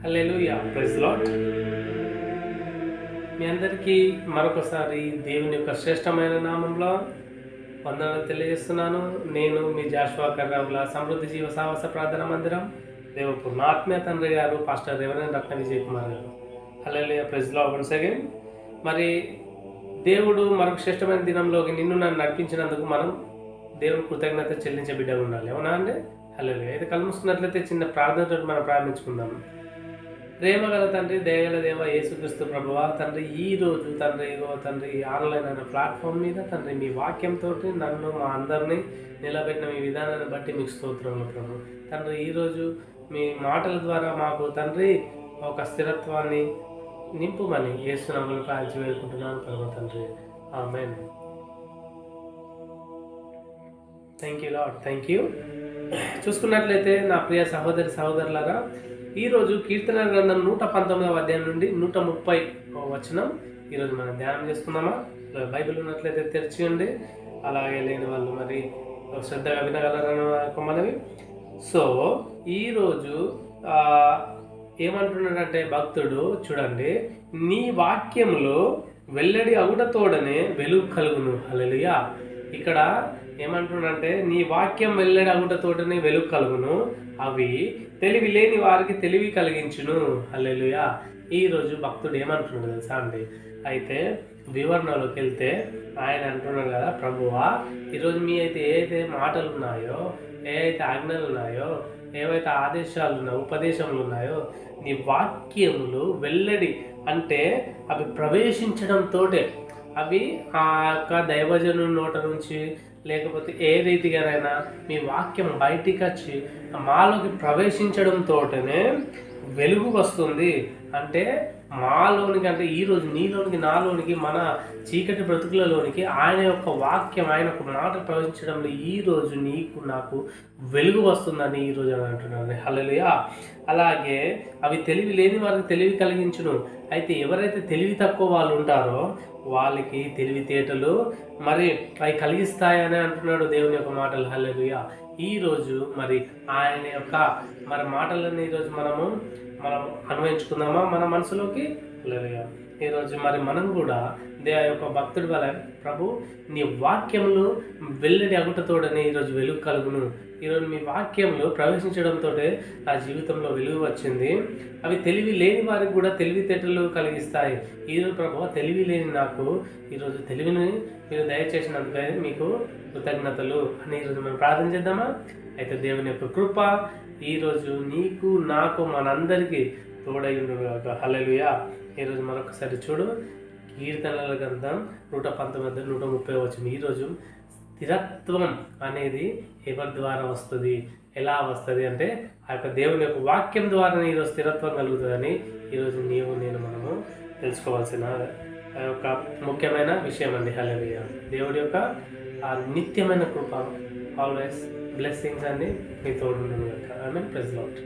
హల్లెలూయా, praise lord. మీ అందరికీ మరొకసారి దేవుని యొక్క శ్రేష్టమైన నామంలో వందనాలు తెలియజేస్తున్నాను. నేను మీ జాషువా కర్రావుల సమృద్ధి జీవ సాహస ప్రార్థన మందిరం దేవపూర్ నా ఆత్మీయ తండ్రి గారు పాస్టర్ రెవరెండ్ రత్న విజయ్ కుమార్ గారు. హల్లెలూయా, ప్రైజ్ లార్డ్. వన్స్ అగైన్ మరి దేవుడు మరొక శ్రేష్టమైన దినంలోకి నిన్ను నన్ను నడిపించినందుకు మనం దేవుని కృతజ్ఞత చెల్లించే బిడ్డగా ఉండాలి. అవునా అండి? హల్లెలూయా. అయితే కళ్ళు మూసుకున్నట్లయితే చిన్న ప్రార్థనతో మనం ప్రారంభించుకుందాం. ప్రేమ గల తండ్రి, దయగల దేవ యేసుక్రీస్తు ప్రభువా, తండ్రి ఈ రోజు తండ్రి తండ్రి ఆన్లైన్ అనే ప్లాట్ఫామ్ మీద తండ్రి మీ వాక్యంతో నన్ను మా అందరినీ నిలబెట్టిన మీ విధానాన్ని బట్టి మీకు స్తోత్రములు ప్రభు. తండ్రి ఈరోజు మీ మాటల ద్వారా మాకు తండ్రి ఒక స్థిరత్వాన్ని నింపుమని యేసునామములో ప్రార్థించి వేడుకుంటున్నాను ప్రభు తండ్రి. ఆమేన్. Thank you lord, thank you. చూసుకున్నట్లయితే నా ప్రియ సహోదరి సహోదరులారా, ఈరోజు కీర్తన గ్రంథం 119వ అధ్యాయం నుండి 130 వచనం ఈరోజు మనం ధ్యానం చేసుకుందామా? బైబిల్ ఉన్నట్లయితే తెరిచియండి, అలాగే లేని వాళ్ళు మరి శ్రద్ధగా వినగలరని మనవి. సో ఈరోజు ఏమంటున్నాడంటే భక్తుడు, చూడండి, నీ వాక్యములో వెల్లడి అగుటతోడనే వెలుగు కలుగును. హల్లెలూయా. ఇక్కడ ఏమంటున్నాడంటే నీ వాక్యం వెల్లడి అగుటతోటనే వెలుగు కలుగును, అవి తెలివి లేని వారికి తెలివి కలిగించును. హల్లెలూయా. ఈరోజు భక్తుడు ఏమంటున్నాడు తెలుసా అండి? అయితే వివరణలోకి వెళ్తే ఆయన అంటున్నాడు కదా, ప్రభువా ఈరోజు మీ అయితే ఏదైతే మాటలు ఉన్నాయో, ఏవైతే ఆజ్ఞలు ఉన్నాయో, ఏవైతే ఆదేశాలు ఉన్నాయో, ఉపదేశములు ఉన్నాయో, నీ వాక్యములు వెల్లడి అంటే అవి ప్రవేశించడంతో అవి ఆ యొక్క దైవజను నోట నుంచి లేకపోతే ఏ రీతిగానైనా మీ వాక్యం బయటికి వచ్చి మాలోకి ప్రవేశించడంతోటనే వెలుగు వస్తుంది. అంటే మాలోనికి, అంటే ఈరోజు నీలోనికి, నాలోనికి, మన చీకటి బ్రతుకులలోనికి ఆయన యొక్క వాక్యం, ఆయన యొక్క మాట ప్రవేశించడంలో ఈరోజు నీకు నాకు వెలుగు వస్తుందని ఈరోజు అని అంటున్నాను. హల్లెలూయా. అలాగే అవి తెలివి లేని వారికి తెలివి కలిగించును. అయితే ఎవరైతే తెలివి తక్కువ వాళ్ళు ఉంటారో వాళ్ళకి తెలివితేటలు మరి అవి కలిగిస్తాయని అంటున్నాడు దేవుని యొక్క మాటలు. హల్లెలూయా. ఈరోజు మరి ఆయన యొక్క మరి మాటలన్నీ ఈరోజు మనం అన్వయించుకుందామా మన మనసులోకి? హల్లెలూయా. ఈరోజు మరి మనం కూడా దేవ యొక్క భక్తుడి వల్ల, ప్రభు నీ వాక్యములు వెల్లడి అగుటతోడని ఈరోజు వెలుగు కలుగును. ఈరోజు మీ వాక్యంలో ప్రవేశించడంతో నా జీవితంలో వెలుగు వచ్చింది. అవి తెలివి లేని వారికి కూడా తెలివితేటలు కలిగిస్తాయి. ఈరోజు ప్రభు తెలివి లేని నాకు ఈరోజు తెలివిని మీరు దయచేసినందుకే మీకు కృతజ్ఞతలు అని ఈరోజు మనం ప్రార్థన చేద్దామా? అయితే దేవుని యొక్క కృప ఈరోజు నీకు నాకు మనందరికీ తోడై ఉండుగాక. హల్లెలూయా. ఈరోజు మరొకసారి చూడు, కీర్తనల గ్రంథం 119 130 వచ్చింది. ఈరోజు స్థిరత్వం అనేది ఎవరి ద్వారా వస్తుంది, ఎలా వస్తుంది అంటే ఆ యొక్క దేవుని యొక్క వాక్యం ద్వారా ఈరోజు స్థిరత్వం కలుగుతుందని ఈరోజు నీవు నేను మనము తెలుసుకోవాల్సిన ఒక ముఖ్యమైన విషయం అండి. హల్లెలూయా. దేవుడి యొక్క ఆ నిత్యమైన కృప, ఆల్వేస్ బ్లెస్సింగ్స్ అన్ని మీ తోడు. ఆమేన్. Praise lord.